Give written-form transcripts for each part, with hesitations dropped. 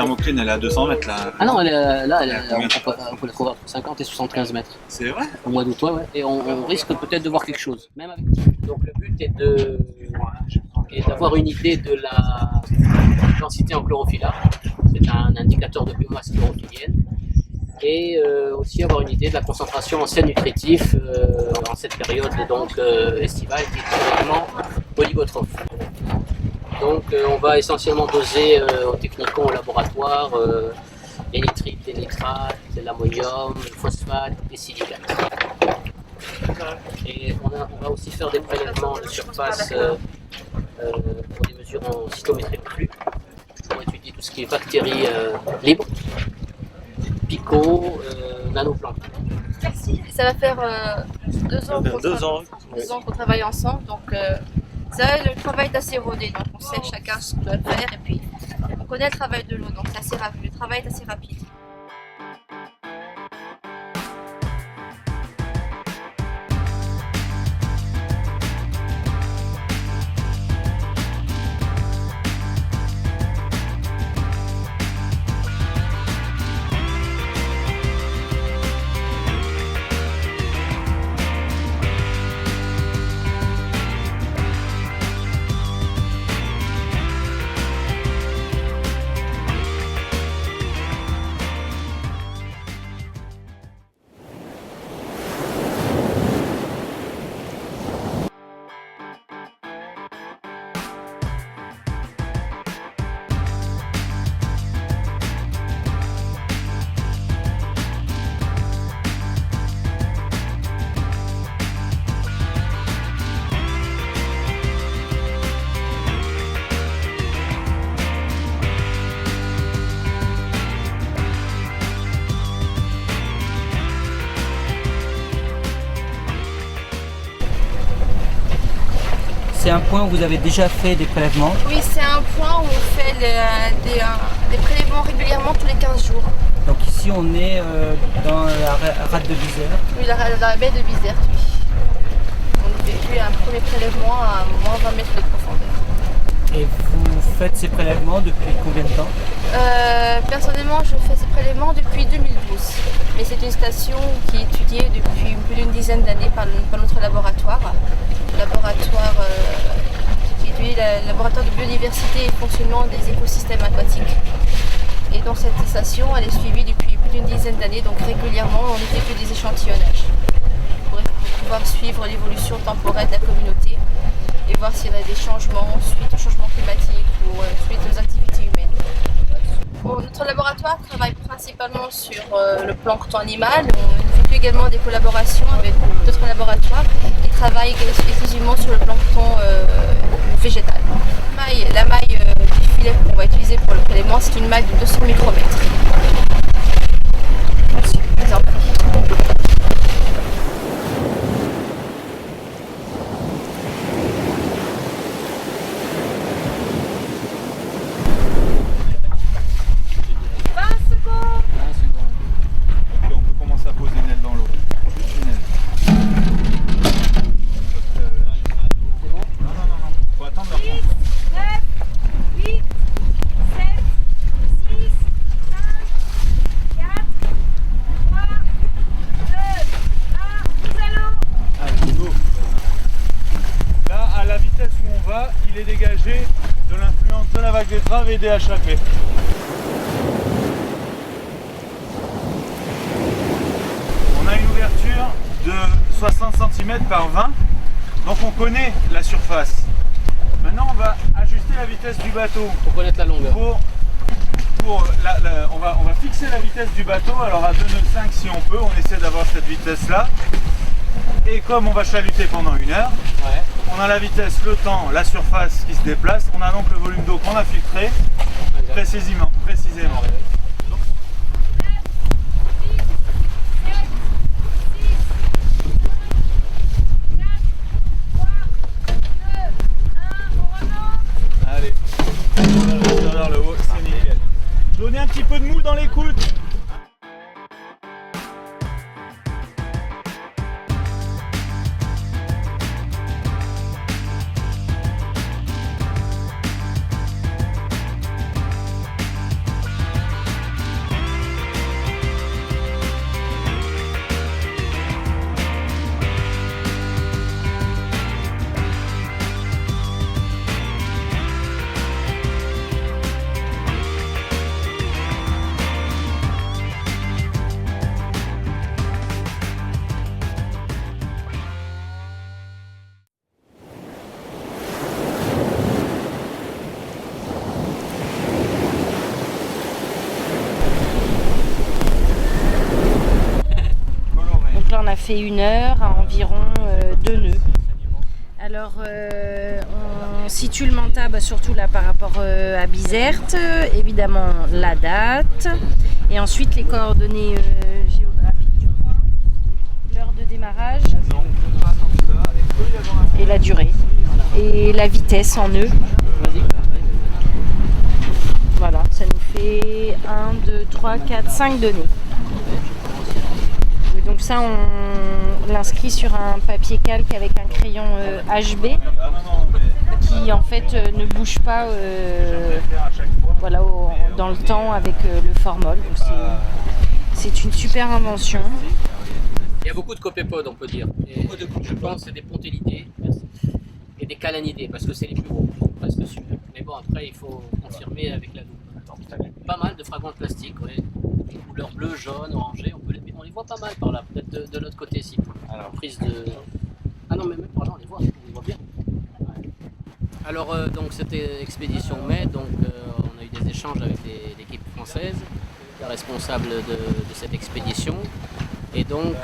thermocline, elle est à 200 mètres là. Ah non, là, combien on peut la couvrir entre 50 et 75 mètres. C'est vrai? Au mois d'août, ouais. Et on risque peut-être de voir quelque chose. Même avec... Donc le but est d'avoir une idée de la densité en chlorophylla. C'est un indicateur de biomasse chlorophyllienne. Et aussi avoir une idée de la concentration en sel nutritif en cette période donc, estivale qui est vraiment oligotrophe. Donc on va essentiellement doser au technicon au laboratoire les nitrites, les nitrates, l'ammonium, le phosphate, les silicates. Et on va aussi faire des prélèvements de surface pour des mesures en cytométrie de flux pour étudier tout ce qui est bactéries libres, picots, nanoplancton. Merci. Ça va faire 2 ans qu'on travaille ensemble, donc le travail est assez rodé, donc on sait chacun ce qu'on doit faire et puis on connaît le travail de l'eau, donc c'est assez rapide. Le travail est assez rapide. C'est un point où vous avez déjà fait des prélèvements. Oui, c'est un point où on fait des prélèvements régulièrement tous les 15 jours. Donc ici on est dans la rade de Bizerte. Oui, la baie de Bizerte, oui. On a fait un premier prélèvement à moins 20 mètres de profondeur. Et vous faites ces prélèvements depuis combien de temps? Personnellement, je fais ces prélèvements depuis 2012. Mais c'est une station qui est étudiée depuis plus d'une dizaine d'années par notre laboratoire. Laboratoire qui étudie le laboratoire de biodiversité et fonctionnement des écosystèmes aquatiques. Et dans cette station, elle est suivie depuis plus d'une dizaine d'années, donc régulièrement on effectue des échantillonnages pour pouvoir suivre l'évolution temporelle de la communauté et voir s'il y a des changements suite au changement climatique ou suite aux activités humaines. Bon, notre laboratoire travaille principalement sur le plancton animal. On effectue également des collaborations avec d'autres laboratoires qui travaillent exclusivement sur le plancton végétal. La maille du filet qu'on va utiliser pour le prélèvement, c'est une maille de 200 micromètres. Merci. Je vous en prie. Il est dégagé de l'influence de la vague d'étrave et des HAP. On a une ouverture de 60 cm par 20, donc on connaît la surface. Maintenant on va ajuster la vitesse du bateau. Pour connaître la longueur. On va fixer la vitesse du bateau, alors à 2 nœuds 5 si on peut, on essaie d'avoir cette vitesse là. Et comme on va chaluter pendant 1 heure, Ouais. on a la vitesse, le temps, la surface qui se déplace, on a donc le volume d'eau qu'on a filtré précisément. Allez, vers le haut, c'est nickel. Donnez un petit peu de mou dans les coudes. fait 1 heure à environ 2 nœuds. Alors, on situe le manta surtout là par rapport à Bizerte, évidemment la date, et ensuite les coordonnées géographiques du point, l'heure de démarrage, et la durée, et la vitesse en nœuds. Voilà, ça nous fait 1, 2, 3, 4, 5 données. Et donc ça, on l'inscrit sur un papier calque avec un crayon HB qui en fait ne bouge pas voilà, dans le temps avec le formol. Donc c'est une super invention. Il y a beaucoup de copépodes, on peut dire. Et je pense que c'est des pontélidés et des calanidés, parce que c'est les plus gros, presque sûr. Mais bon, après, il faut confirmer avec la loupe. Pas mal de fragments de plastique, ouais. Des couleurs bleu, jaune, orangé, on les voit pas mal par là, peut-être de l'autre côté ici. Alors, prise de... Ah non, mais même par là, on les voit bien. Ouais. Alors, donc, c'était Expédition Med, donc on a eu des échanges avec l'équipe française, la responsable de cette expédition. Et donc,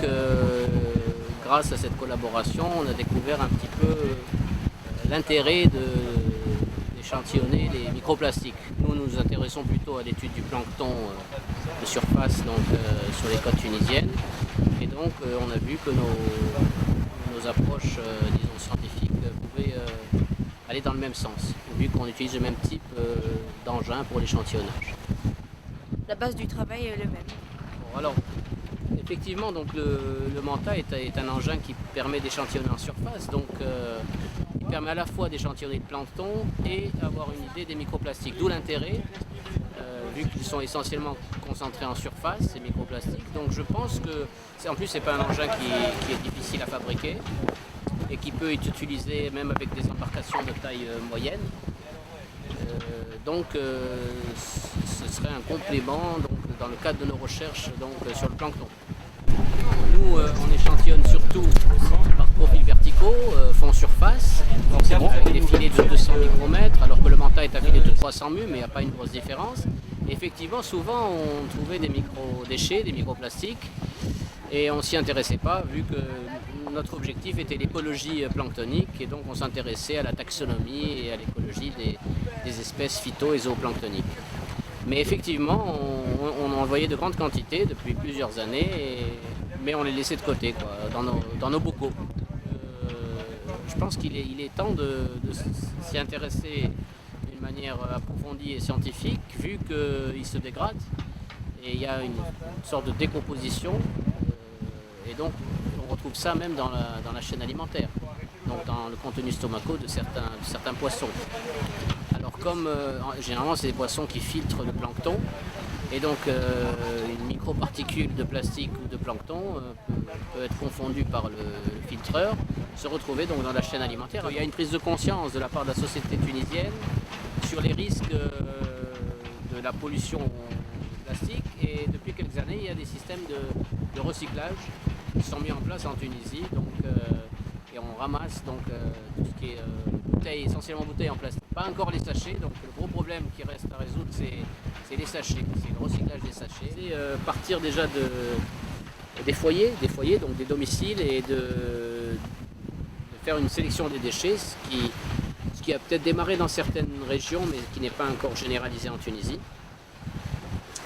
grâce à cette collaboration, on a découvert un petit peu l'intérêt d'échantillonner les microplastiques. Nous nous intéressons plutôt à l'étude du plancton de surface donc, sur les côtes tunisiennes. Et donc, on a vu que nos approches disons, scientifiques pouvaient aller dans le même sens, vu qu'on utilise le même type d'engin pour l'échantillonnage. La base du travail est le même. Bon, alors, effectivement, donc le manta est un engin qui permet d'échantillonner en surface, donc il permet à la fois d'échantillonner le plancton et avoir une idée des microplastiques. D'où l'intérêt, vu qu'ils sont essentiellement concentrés en surface, ces microplastiques. Donc je pense que, en plus c'est pas un engin qui est difficile à fabriquer et qui peut être utilisé même avec des embarcations de taille moyenne. Donc ce serait un complément donc, dans le cadre de nos recherches donc, sur le plancton. Nous, on échantillonne surtout par profils verticaux, fond surface, avec des filets de 200 micromètres, alors que le manta est un filet de 300 mu, mais il n'y a pas une grosse différence. Et effectivement, souvent, on trouvait des microdéchets, des microplastiques, et on ne s'y intéressait pas, vu que notre objectif était l'écologie planctonique, et donc on s'intéressait à la taxonomie et à l'écologie des espèces phyto- et zooplanctoniques. Mais effectivement, on en voyait de grandes quantités depuis plusieurs années, mais on les laissait de côté quoi, dans nos bocaux. Je pense qu'il est temps de s'y intéresser d'une manière approfondie et scientifique, vu qu'il se dégrade et il y a une sorte de décomposition. Et donc, on retrouve ça même dans la chaîne alimentaire, donc dans le contenu stomacaux de certains poissons. Alors comme généralement c'est des poissons qui filtrent le plancton, et donc une microparticule de plastique ou de plancton peut être confondue par le filtreur, se retrouver donc dans la chaîne alimentaire. Il y a une prise de conscience de la part de la société tunisienne sur les risques de la pollution plastique, et depuis quelques années il y a des systèmes de recyclage qui sont mis en place en Tunisie, donc, et on ramasse donc, tout ce qui est bouteilles, essentiellement bouteilles en plastique. Pas encore les sachets, donc le gros problème qui reste à résoudre c'est les sachets, c'est le recyclage des sachets. C'est partir déjà des foyers, donc des domiciles, et de faire une sélection des déchets, ce qui a peut-être démarré dans certaines régions mais qui n'est pas encore généralisé en Tunisie.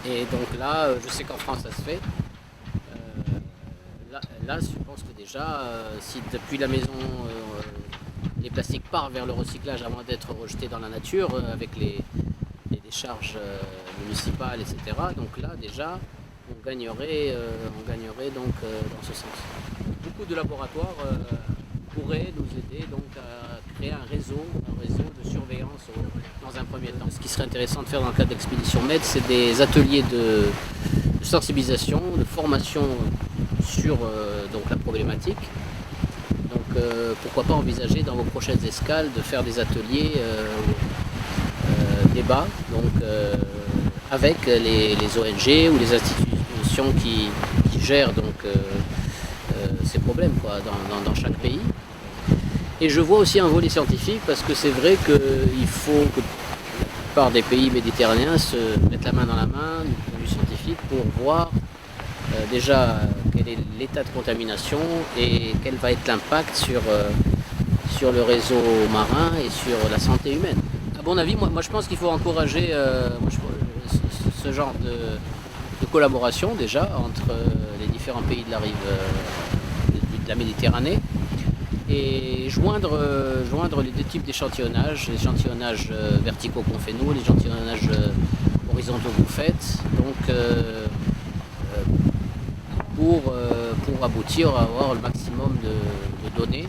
Et donc là, je sais qu'en France ça se fait. Là, je pense que déjà, si depuis la maison, les plastiques partent vers le recyclage avant d'être rejetés dans la nature, avec les décharges municipales, etc. Donc là, déjà, on gagnerait donc, dans ce sens. Beaucoup de laboratoires pourraient nous aider donc, à créer un réseau de surveillance dans un premier temps. Ce qui serait intéressant de faire dans le cadre d'Expédition Med, c'est des ateliers de sensibilisation, de formation sur donc, la problématique. Donc pourquoi pas envisager dans vos prochaines escales de faire des ateliers débats donc, avec les ONG ou les institutions qui gèrent donc, ces problèmes quoi, dans chaque pays. Et je vois aussi un volet scientifique, parce que c'est vrai qu'il faut que la plupart des pays méditerranéens se mettent la main dans la main du point de vue scientifique pour voir déjà quel est l'état de contamination et quel va être l'impact sur le réseau marin et sur la santé humaine. À mon avis, moi je pense qu'il faut encourager ce genre de collaboration déjà entre les différents pays de la rive de la Méditerranée et joindre les deux types d'échantillonnage, l'échantillonnage verticaux qu'on fait nous, l'échantillonnage horizontaux que vous faites, donc pour aboutir à avoir le maximum de données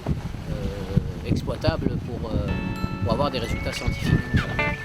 exploitables pour avoir des résultats scientifiques. Voilà.